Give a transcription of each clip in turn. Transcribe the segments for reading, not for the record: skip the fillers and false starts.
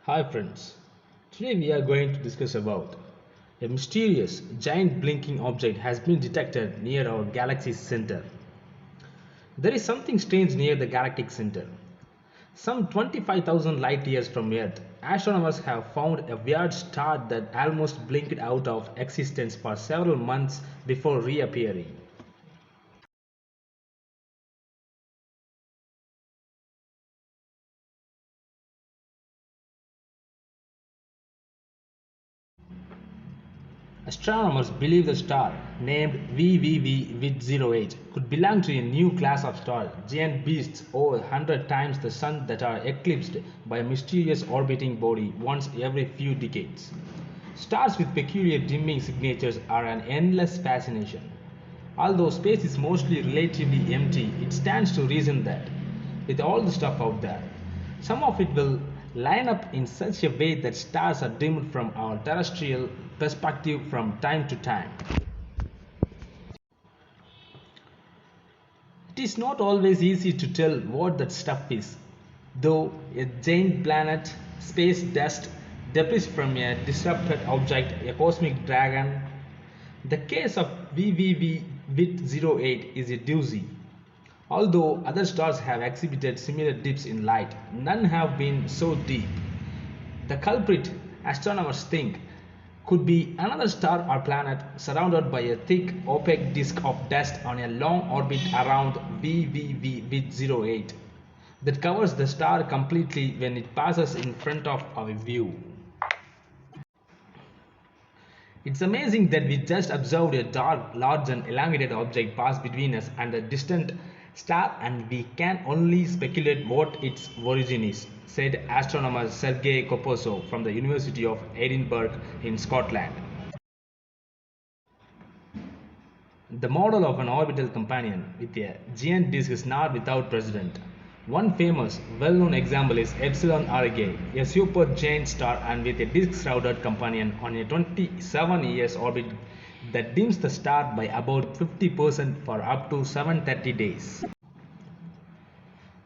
Hi friends, today we are going to discuss about a mysterious giant blinking object has been detected near our galaxy's center. There is something strange near the galactic center. Some 25,000 light years from Earth, astronomers have found a weird star that almost blinked out of existence for several months before reappearing. Astronomers believe the star, named VVV-08, could belong to a new class of stars, giant beasts over 100 times the Sun that are eclipsed by a mysterious orbiting body once every few decades. Stars with peculiar dimming signatures are an endless fascination. Although space is mostly relatively empty, it stands to reason that, with all the stuff out there, some of it will line up in such a way that stars are dimmed from our terrestrial perspective from time to time. It is not always easy to tell what that stuff is, though a giant planet, space dust, debris from a disrupted object, a cosmic dragon. The case of VVV with 08 is a doozy. Although other stars have exhibited similar dips in light, none have been so deep. The culprit, astronomers think, could be another star or planet surrounded by a thick, opaque disk of dust on a long orbit around VVV with 08 that covers the star completely when it passes in front of our view. It's amazing that we just observed a dark, large and elongated object pass between us and a distant star and we can only speculate what its origin is, said astronomer Sergei Koposov from the University of Edinburgh in Scotland. The model of an orbital companion with a giant disk is not without precedent. One famous, well-known example is Epsilon Aurigae, a supergiant star and with a disk-shrouded companion on a 27 years orbit that dims the star by about 50% for up to 730 days.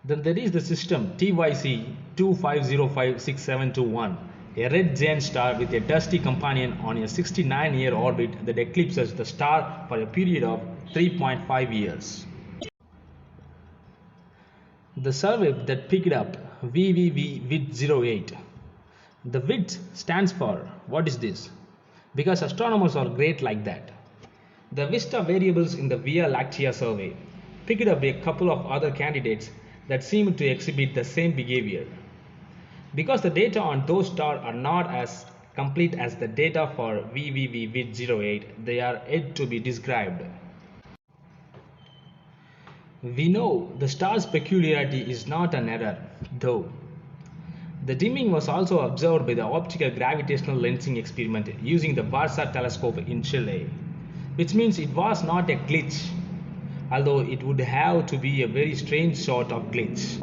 Then there is the system TYC 25056721, a red giant star with a dusty companion on a 69-year orbit that eclipses the star for a period of 3.5 years. The survey that picked up VVV with 08. The width stands for what is this? Because astronomers are great like that. The Vista variables in the Via Lactea survey picked up a couple of other candidates that seemed to exhibit the same behavior. Because the data on those stars are not as complete as the data for VVV with 08, they are yet to be described. We know the star's peculiarity is not an error, though. The dimming was also observed by the optical gravitational lensing experiment using the Varsa telescope in Chile, which means it was not a glitch, although it would have to be a very strange sort of glitch.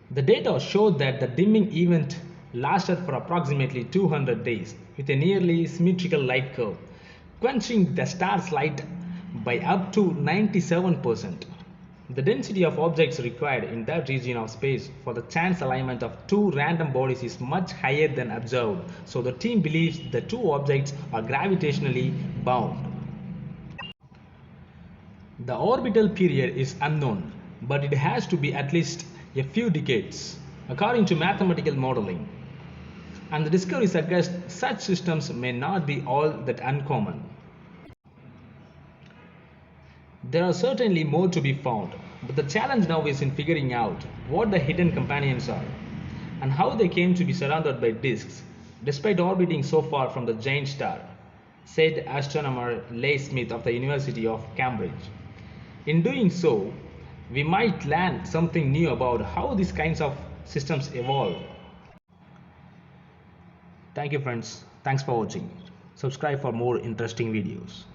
The data showed that the dimming event lasted for approximately 200 days with a nearly symmetrical light curve, quenching the star's light by up to 97%. The density of objects required in that region of space for the chance alignment of two random bodies is much higher than observed, so the team believes the two objects are gravitationally bound. The orbital period is unknown, but it has to be at least a few decades, according to mathematical modeling. And the discovery suggests such systems may not be all that uncommon. There are certainly more to be found, but the challenge now is in figuring out what the hidden companions are and how they came to be surrounded by disks despite orbiting so far from the giant star, said astronomer Leigh Smith of the University of Cambridge. In doing so, we might learn something new about how these kinds of systems evolve. Thank you friends. Thanks for watching. Subscribe for more interesting videos.